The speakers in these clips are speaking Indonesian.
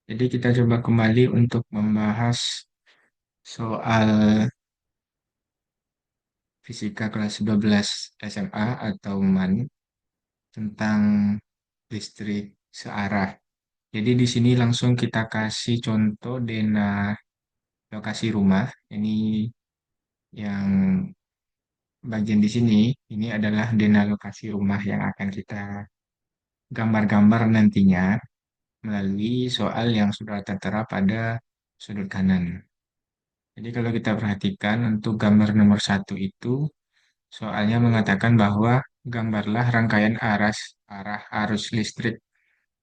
Jadi kita coba kembali untuk membahas soal fisika kelas 12 SMA atau MAN tentang listrik searah. Jadi di sini langsung kita kasih contoh Dena lokasi rumah. Ini yang bagian di sini, ini adalah Dena lokasi rumah yang akan kita gambar-gambar nantinya melalui soal yang sudah tertera pada sudut kanan. Jadi kalau kita perhatikan untuk gambar nomor satu itu, soalnya mengatakan bahwa gambarlah rangkaian arah arus listrik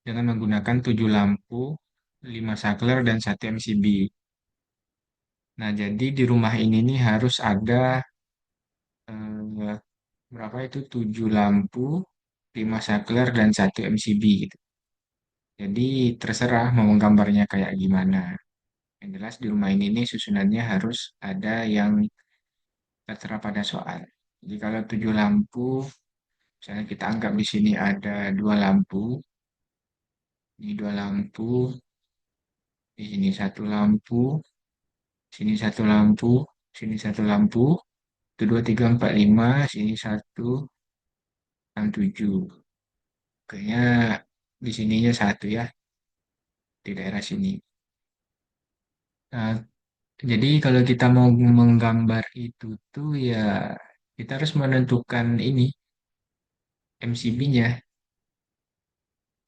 dengan menggunakan 7 lampu, 5 saklar, dan 1 MCB. Nah, jadi di rumah ini nih harus ada berapa itu? 7 lampu, 5 saklar, dan 1 MCB gitu. Jadi terserah mau menggambarnya kayak gimana. Yang jelas di rumah ini nih susunannya harus ada yang tertera pada soal. Jadi kalau 7 lampu, misalnya kita anggap di sini ada 2 lampu, ini 2 lampu, di sini 1 lampu, sini 1 lampu, sini 1 lampu, itu 2, 3, 4, 5, sini 1, 6, 7. Kayaknya di sininya 1 ya, di daerah sini. Nah, jadi kalau kita mau menggambar itu tuh ya kita harus menentukan ini MCB-nya.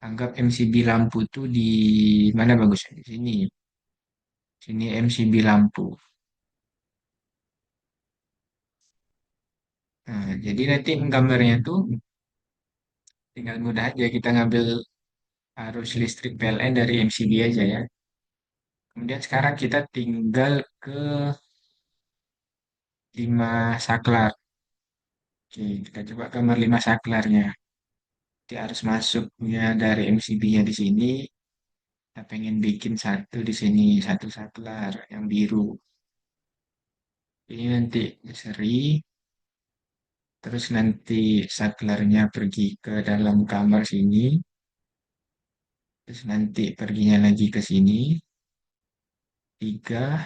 Anggap MCB lampu tuh di mana bagusnya? Di sini. Sini MCB lampu. Nah, jadi nanti menggambarnya tuh tinggal mudah aja kita ngambil arus listrik PLN dari MCB aja ya. Kemudian sekarang kita tinggal ke 5 saklar. Oke, kita coba gambar 5 saklarnya. Jadi arus masuknya dari MCB-nya di sini. Kita pengen bikin satu di sini, satu saklar yang biru. Ini nanti seri, terus nanti saklarnya pergi ke dalam kamar sini, terus nanti perginya lagi ke sini, 3,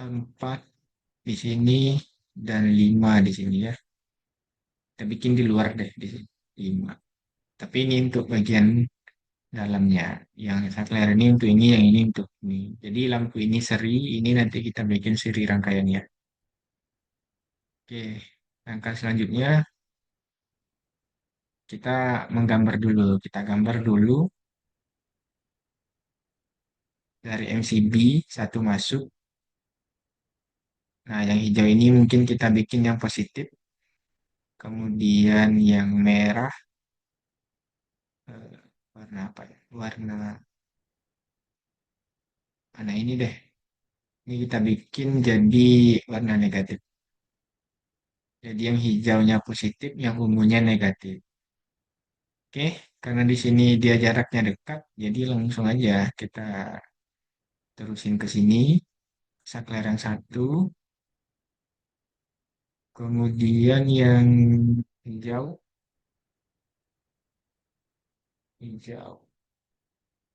4 di sini, dan 5 di sini ya. Kita bikin di luar deh di sini, 5. Tapi ini untuk bagian dalamnya. Yang saklar ini untuk ini, yang ini untuk ini. Jadi lampu ini seri, ini nanti kita bikin seri rangkaiannya. Oke, langkah selanjutnya kita menggambar dulu. Kita gambar dulu dari MCB satu masuk. Nah, yang hijau ini mungkin kita bikin yang positif. Kemudian yang merah, eh, warna apa ya? Warna ini deh. Ini kita bikin jadi warna negatif. Jadi yang hijaunya positif, yang ungunya negatif. Oke, karena di sini dia jaraknya dekat, jadi langsung aja kita terusin ke sini. Saklar yang satu, kemudian yang hijau, hijau.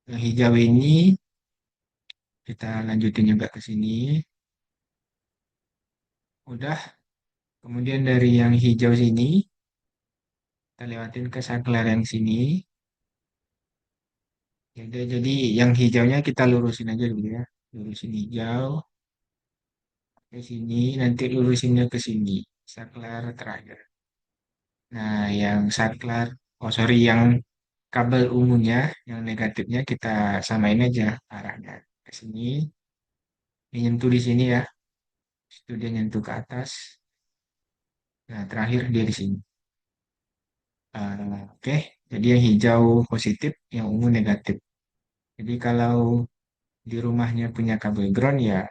Yang hijau ini kita lanjutin juga ke sini. Udah, kemudian dari yang hijau sini, kita lewatin ke saklar yang sini. Jadi yang hijaunya kita lurusin aja dulu ya. Lurusin hijau ke sini, nanti lurusinnya ke sini. Saklar terakhir. Nah, yang saklar, oh sorry, yang kabel ungunya, yang negatifnya kita samain aja arahnya ke sini. Ini nyentuh di sini ya. Itu dia nyentuh ke atas. Nah, terakhir dia di sini. Oke, jadi yang hijau positif, yang ungu negatif. Jadi kalau di rumahnya punya kabel ground ya,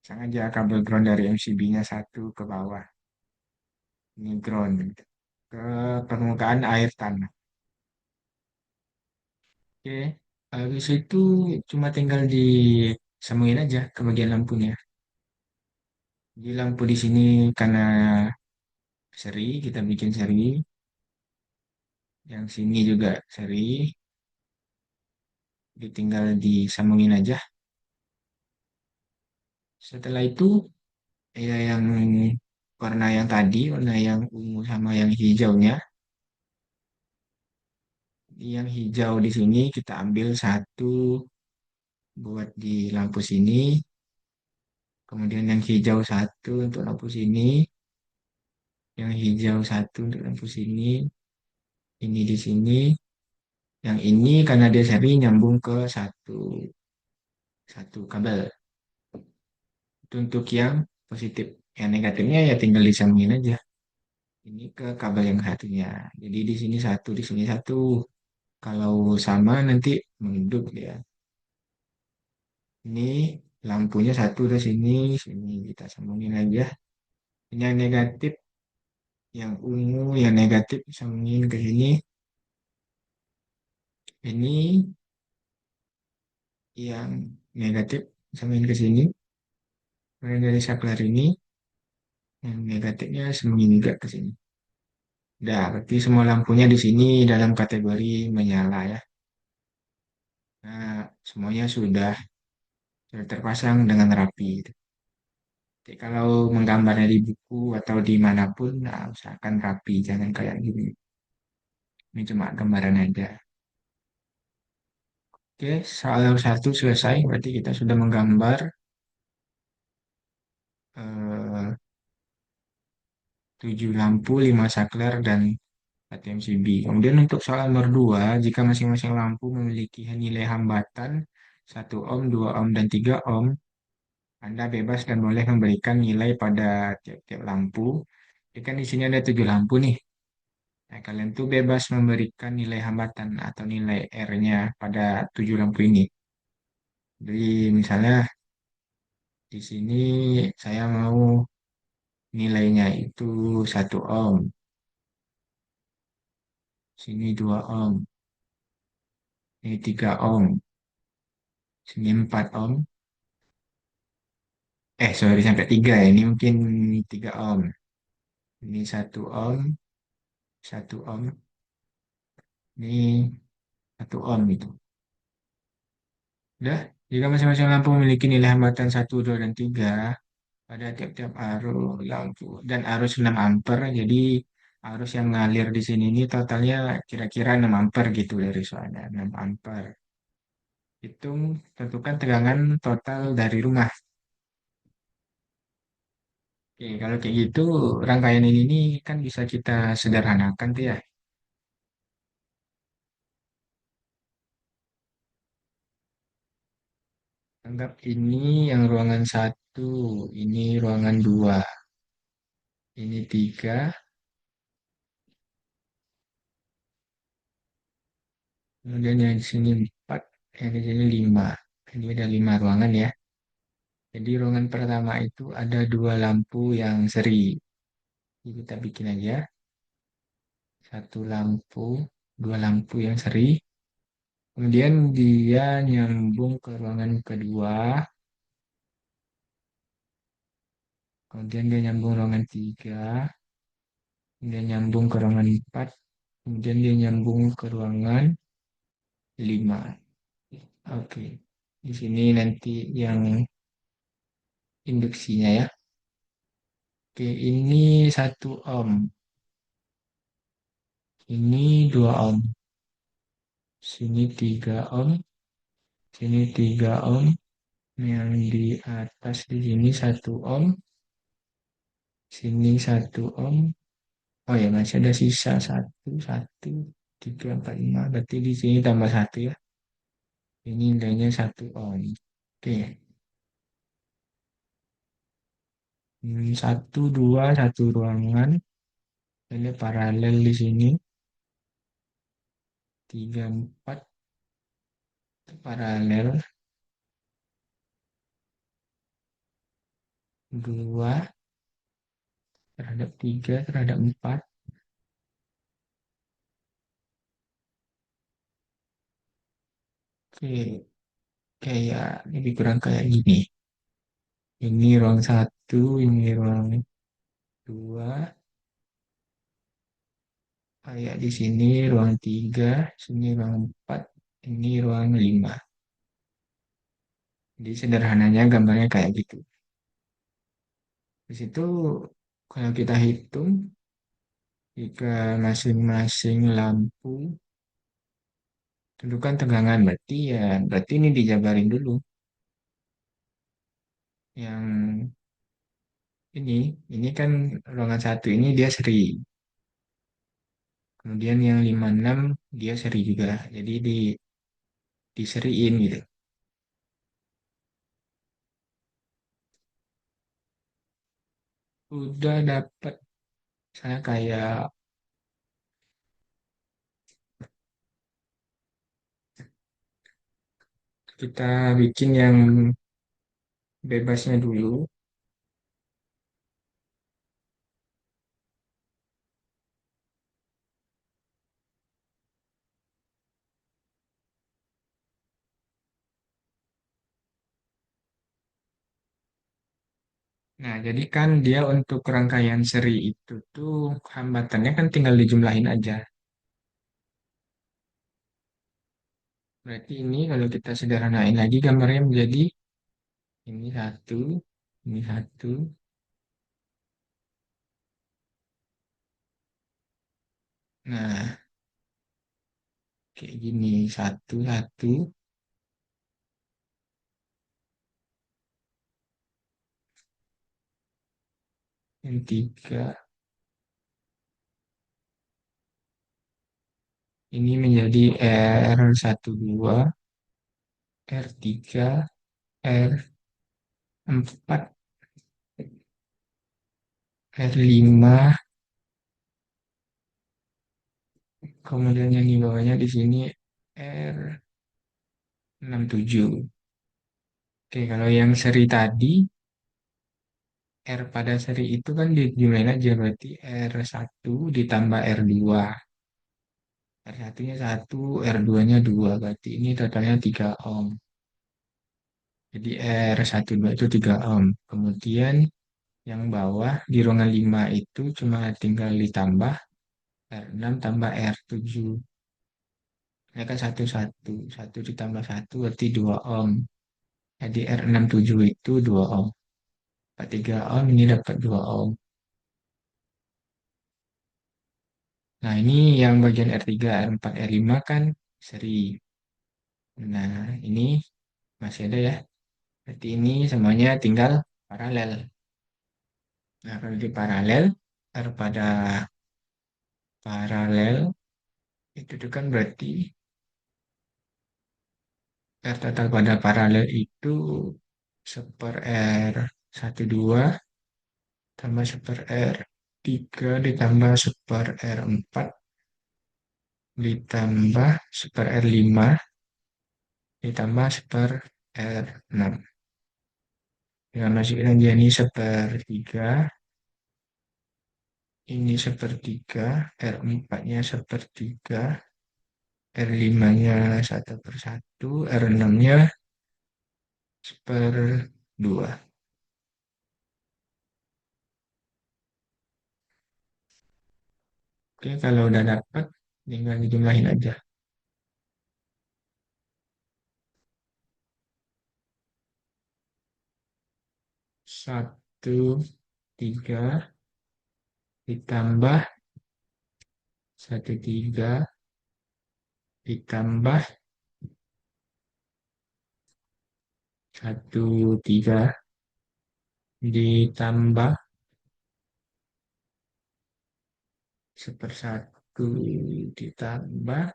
sengaja kabel ground dari MCB-nya satu ke bawah. Ini ground gitu. Ke permukaan air tanah. Oke, habis itu cuma tinggal disamuin aja ke bagian lampunya. Di lampu di sini karena seri, kita bikin seri. Yang sini juga seri. Tinggal disambungin aja. Setelah itu, ya yang warna yang tadi, warna yang ungu sama yang hijaunya. Yang hijau di sini kita ambil satu buat di lampu sini. Kemudian yang hijau satu untuk lampu sini. Yang hijau satu untuk lampu sini. Ini di sini. Yang ini karena dia seri nyambung ke satu kabel. Itu untuk yang positif. Yang negatifnya ya tinggal disambungin aja. Ini ke kabel yang satunya. Jadi di sini satu, di sini satu. Kalau sama nanti mengeduk dia. Ini lampunya satu di sini, sini kita sambungin aja. Ini yang negatif, yang ungu, yang negatif sambungin ke sini. Ini yang negatif sambungin ke sini. Kemudian dari saklar ini, yang negatifnya sambungin juga ke sini. Udah, berarti semua lampunya di sini dalam kategori menyala ya. Nah, semuanya sudah terpasang dengan rapi. Jadi kalau menggambarnya di buku atau dimanapun, nah, usahakan rapi, jangan kayak gini. Ini cuma gambaran aja. Oke, soal satu selesai. Berarti kita sudah menggambar eh, 7 lampu, 5 saklar, dan 1 MCB. Kemudian untuk soal nomor 2, jika masing-masing lampu memiliki nilai hambatan 1 ohm, 2 ohm, dan 3 ohm, Anda bebas dan boleh memberikan nilai pada tiap-tiap lampu. Jadi kan di sini ada 7 lampu nih. Nah, kalian tuh bebas memberikan nilai hambatan atau nilai R-nya pada 7 lampu ini. Jadi misalnya di sini saya mau nilainya itu 1 ohm, sini 2 ohm, ini 3 ohm, sini 4 ohm. Sorry sampai 3 ya, ini mungkin 3 ohm. Ini 1 ohm, 1 ohm, ini 1 ohm gitu. Udah, jika masing-masing lampu memiliki nilai hambatan 1, 2, dan 3 pada tiap-tiap arus lampu dan arus 6 ampere, jadi arus yang ngalir di sini ini totalnya kira-kira 6 ampere gitu dari soalnya 6 ampere. Hitung tentukan tegangan total dari rumah. Oke, kalau kayak gitu rangkaian ini nih kan bisa kita sederhanakan tuh ya. Anggap ini yang ruangan satu, ini ruangan dua, ini tiga, kemudian yang di sini empat, yang di sini lima. Ini ada 5 ruangan ya. Jadi ruangan pertama itu ada 2 lampu yang seri. Jadi kita bikin aja 1 lampu, 2 lampu yang seri. Kemudian dia nyambung ke ruangan kedua. Kemudian dia nyambung ruangan tiga. Dia nyambung ke ruangan 4. Kemudian dia nyambung ke ruangan 5. Oke. Di sini nanti yang induksinya ya. Oke, ini 1 ohm. Ini 2 ohm. Sini 3 ohm. Sini 3 ohm. Yang di atas di sini 1 ohm. Sini 1 ohm. Oh ya, masih ada sisa satu, satu, tiga, empat, lima. Berarti di sini tambah satu ya. Ini nilainya 1 ohm. Oke. Satu, dua, satu ruangan. Ini paralel di sini. Tiga, empat, paralel. Dua terhadap tiga terhadap empat. Oke, kayak lebih kurang kayak gini. Ini ruang satu, ini ruang dua. Kayak di sini ruang tiga, sini ruang empat, ini ruang lima. Jadi sederhananya gambarnya kayak gitu. Di situ kalau kita hitung, jika masing-masing lampu tentukan tegangan, berarti ini dijabarin dulu. Yang ini, ini kan ruangan satu ini dia seri. Kemudian yang 56 dia seri juga. Jadi diseriin gitu. Udah dapat saya kayak kita bikin yang bebasnya dulu. Nah, jadi kan dia untuk rangkaian seri itu tuh hambatannya kan tinggal dijumlahin aja. Berarti ini kalau kita sederhanain lagi gambarnya menjadi ini satu, ini satu. Nah, kayak gini, satu, satu, yang tiga. Ini menjadi R12, R3, R4, R5, kemudian yang di bawahnya di sini R67. Oke, kalau yang seri tadi, R pada seri itu kan dijumlahin aja, berarti R1 ditambah R2. R1-nya 1, R2-nya 2, berarti ini totalnya 3 ohm. Jadi R12 itu 3 ohm. Kemudian yang bawah di ruangan 5 itu cuma tinggal ditambah R6 tambah R7. Ini kan satu satu, satu ditambah satu berarti 2 ohm. Jadi R67 itu 2 ohm. 3 ohm ini dapat 2 ohm. Nah, ini yang bagian R3, R4, R5 kan seri. Nah, ini masih ada ya. Berarti ini semuanya tinggal paralel. Nah, kalau di paralel, R pada paralel itu tuh kan berarti R total pada paralel itu seper R12 tambah seper R3 ditambah seper R4 ditambah seper R5 ditambah seper R6. Dengan masukkan jadi sepertiga, ini sepertiga, R4-nya sepertiga, R5-nya satu per satu, R6-nya seperdua. Oke, kalau udah dapat, tinggal dijumlahin aja. Satu, tiga, ditambah, satu, tiga, ditambah, satu, tiga, ditambah, sepersatu, ditambah,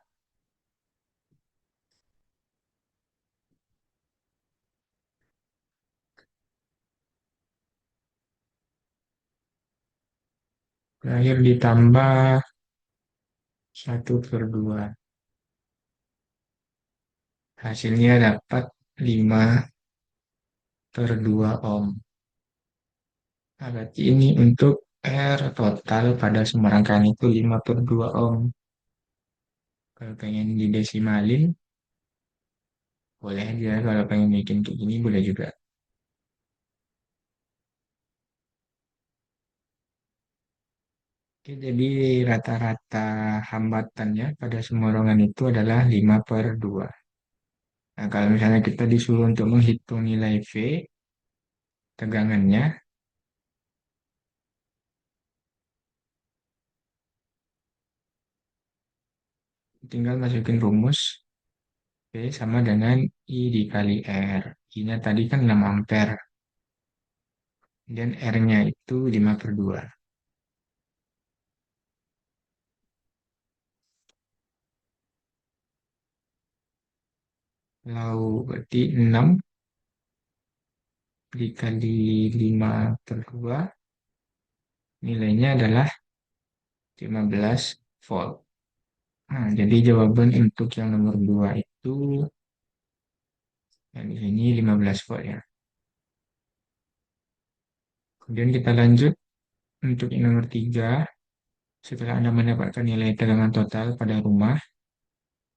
terakhir ditambah, satu per dua. Hasilnya dapat 5 per 2 ohm. Nah, berarti ini untuk R total pada semua rangkaian itu 5 per 2 ohm. Kalau pengen didesimalin, boleh aja. Kalau pengen bikin kayak gini, boleh juga. Oke, jadi rata-rata hambatannya pada semua ruangan itu adalah 5 per 2. Nah, kalau misalnya kita disuruh untuk menghitung nilai V, tegangannya, tinggal masukin rumus V sama dengan I dikali R. I-nya tadi kan 6 ampere, dan R-nya itu 5/2. Lalu berarti 6 dikali 5/2, nilainya adalah 15 volt. Nah, jadi jawaban untuk yang nomor 2 itu, yang di sini 15 volt ya. Kemudian kita lanjut untuk yang nomor 3. Setelah Anda mendapatkan nilai tegangan total pada rumah,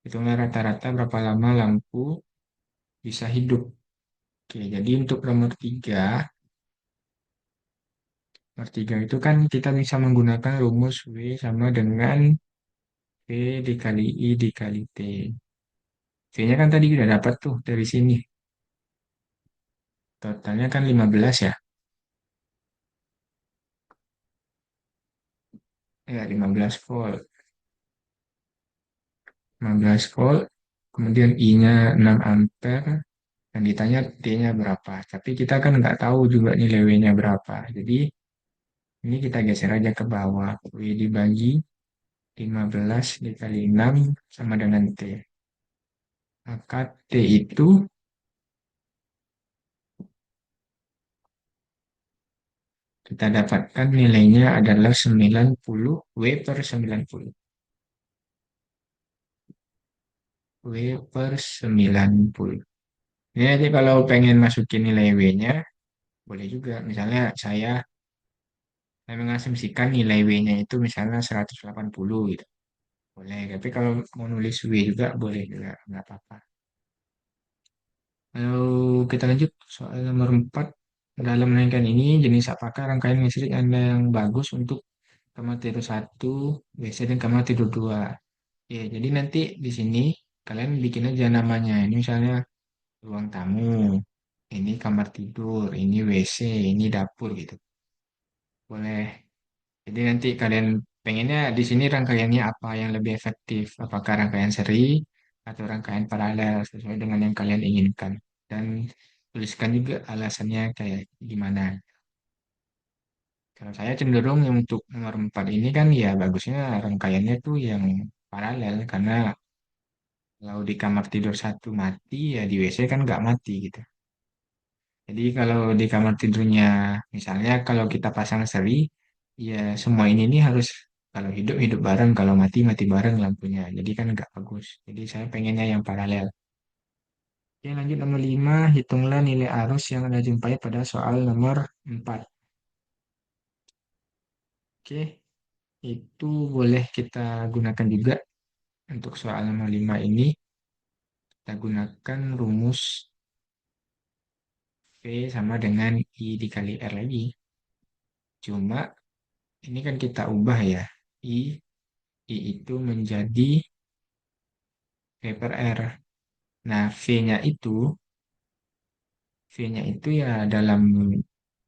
hitunglah rata-rata berapa lama lampu bisa hidup. Oke, jadi untuk nomor tiga itu kan kita bisa menggunakan rumus W sama dengan V dikali I dikali T. V-nya kan tadi udah dapat tuh dari sini. Totalnya kan 15 ya. Ya, 15 volt. 15 volt. Kemudian I-nya 6 ampere. Dan ditanya T-nya berapa. Tapi kita kan nggak tahu juga nilai W-nya berapa. Jadi ini kita geser aja ke bawah. W dibagi 15 dikali 6 sama dengan T. Maka T itu kita dapatkan nilainya adalah 90 W per 90. W per 90. Ini nanti kalau pengen masukin nilai W-nya, boleh juga. Misalnya saya mengasumsikan nilai W-nya itu misalnya 180 gitu. Boleh, tapi kalau mau nulis W juga boleh juga, nggak apa-apa. Lalu kita lanjut soal nomor 4. Dalam rangkaian ini, jenis apakah rangkaian listrik Anda yang bagus untuk kamar tidur 1, WC, dan kamar tidur 2? Ya, jadi nanti di sini kalian bikin aja namanya. Ini misalnya ruang tamu, ini kamar tidur, ini WC, ini dapur gitu. Boleh. Jadi nanti kalian pengennya di sini rangkaiannya apa yang lebih efektif? Apakah rangkaian seri atau rangkaian paralel sesuai dengan yang kalian inginkan? Dan tuliskan juga alasannya kayak gimana. Kalau saya cenderung yang untuk nomor 4 ini kan ya bagusnya rangkaiannya tuh yang paralel karena kalau di kamar tidur satu mati ya di WC kan nggak mati gitu. Jadi kalau di kamar tidurnya misalnya kalau kita pasang seri ya semua ini nih harus kalau hidup hidup bareng kalau mati mati bareng lampunya. Jadi kan nggak bagus. Jadi saya pengennya yang paralel. Oke, lanjut nomor 5. Hitunglah nilai arus yang Anda jumpai pada soal nomor 4. Oke, itu boleh kita gunakan juga untuk soal nomor 5 ini. Kita gunakan rumus V sama dengan I dikali R lagi. Cuma ini kan kita ubah ya. I, I itu menjadi V per R. Nah, V-nya itu ya dalam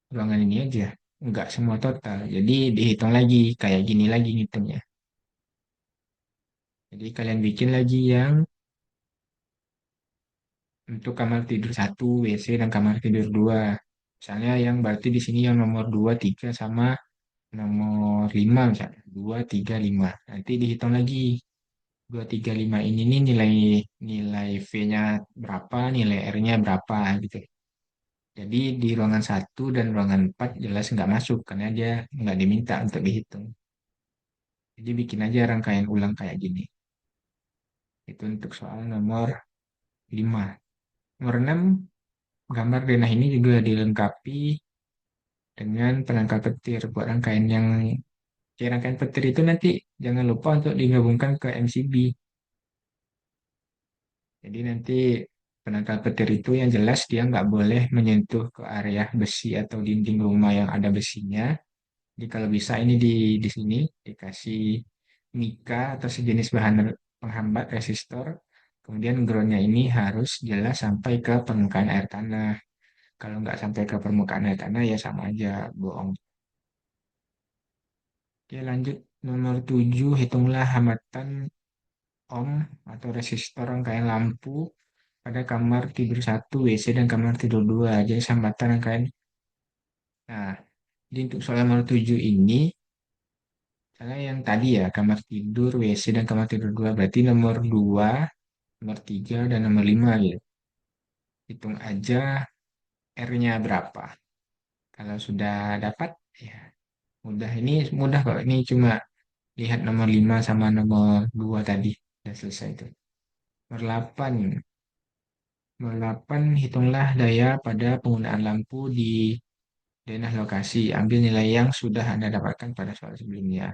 ruangan ini aja. Enggak semua total. Jadi dihitung lagi, kayak gini lagi ngitungnya. Jadi kalian bikin lagi yang untuk kamar tidur satu, WC, dan kamar tidur 2. Misalnya yang berarti di sini yang nomor 2, 3, sama nomor 5 misalnya. 2, 3, 5. Nanti dihitung lagi. 2, 3, 5 ini nih nilai nilai V-nya berapa, nilai R-nya berapa gitu. Jadi di ruangan satu dan ruangan 4 jelas nggak masuk karena dia nggak diminta untuk dihitung. Jadi bikin aja rangkaian ulang kayak gini. Itu untuk soal nomor 5. Nomor 6, gambar denah ini juga dilengkapi dengan penangkal petir buat rangkaian yang kayak rangkaian petir itu nanti jangan lupa untuk digabungkan ke MCB. Jadi nanti penangkal petir itu yang jelas dia nggak boleh menyentuh ke area besi atau dinding rumah yang ada besinya. Jadi kalau bisa ini di sini dikasih mika atau sejenis bahan penghambat resistor. Kemudian groundnya ini harus jelas sampai ke permukaan air tanah. Kalau nggak sampai ke permukaan air tanah ya sama aja, bohong. Oke, lanjut. Nomor 7, hitunglah hambatan ohm atau resistor rangkaian lampu pada kamar tidur satu WC dan kamar tidur 2. Jadi hambatan rangkaian. Nah, jadi untuk soal nomor 7 ini, misalnya yang tadi ya, kamar tidur, WC, dan kamar tidur 2. Berarti nomor 2, nomor 3, dan nomor 5 gitu. Hitung aja R-nya berapa. Kalau sudah dapat, ya mudah. Ini mudah kok. Ini cuma lihat nomor 5 sama nomor 2 tadi. Sudah selesai itu. Nomor 8. Nomor 8, hitunglah daya pada penggunaan lampu di denah lokasi. Ambil nilai yang sudah Anda dapatkan pada soal sebelumnya.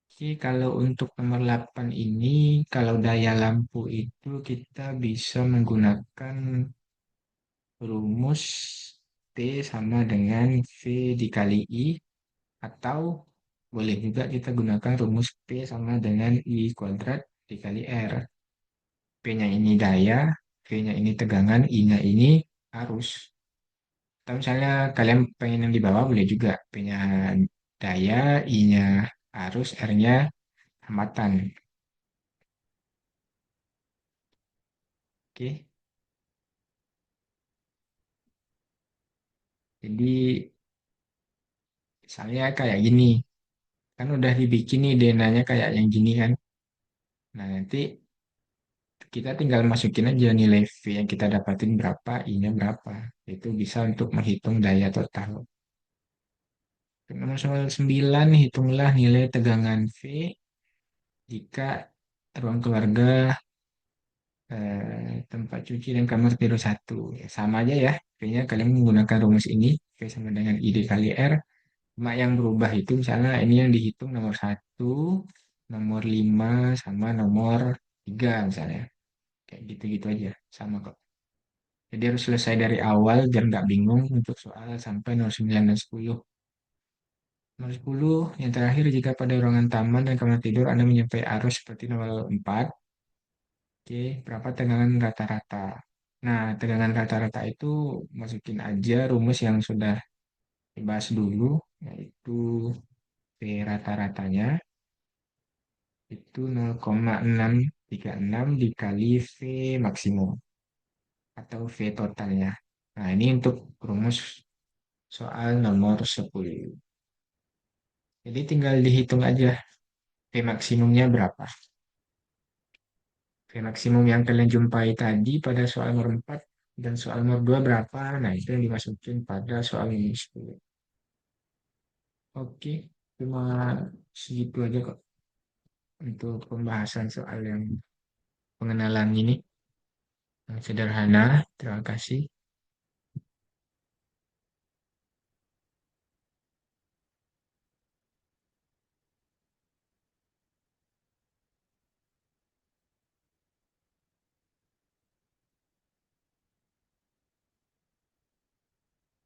Oke, kalau untuk nomor 8 ini, kalau daya lampu itu kita bisa menggunakan rumus T sama dengan V dikali I, atau boleh juga kita gunakan rumus P sama dengan I kuadrat dikali R. P-nya ini daya, V-nya ini tegangan, I-nya ini arus. Atau misalnya kalian pengen yang di bawah boleh juga. P-nya daya, I-nya arus, R-nya hambatan. Oke, jadi misalnya kayak gini. Kan udah dibikin nih denanya kayak yang gini kan. Nah, nanti kita tinggal masukin aja nilai V yang kita dapatin berapa, I-nya berapa. Itu bisa untuk menghitung daya total. Nomor soal 9, hitunglah nilai tegangan V jika ruang keluarga, tempat cuci dan kamar tidur satu. Ya, sama aja ya. V-nya kalian menggunakan rumus ini. V sama dengan I dikali R. Cuma yang berubah itu misalnya ini yang dihitung nomor satu, nomor 5 sama nomor 3 misalnya. Kayak gitu-gitu aja. Sama kok. Jadi harus selesai dari awal biar nggak bingung untuk soal sampai nomor 9 dan 10. Nomor 10, yang terakhir, jika pada ruangan taman dan kamar tidur Anda mencapai arus seperti nomor 4, oke, berapa tegangan rata-rata? Nah, tegangan rata-rata itu masukin aja rumus yang sudah dibahas dulu, yaitu V rata-ratanya itu 0,636 dikali V maksimum atau V totalnya. Nah, ini untuk rumus soal nomor 10. Jadi tinggal dihitung aja V maksimumnya berapa. V maksimum yang kalian jumpai tadi pada soal nomor 4 dan soal nomor 2 berapa. Nah, itu yang dimasukin pada soal nomor 10. Oke, cuma segitu aja kok untuk pembahasan soal yang pengenalan ini. Yang sederhana. Terima kasih.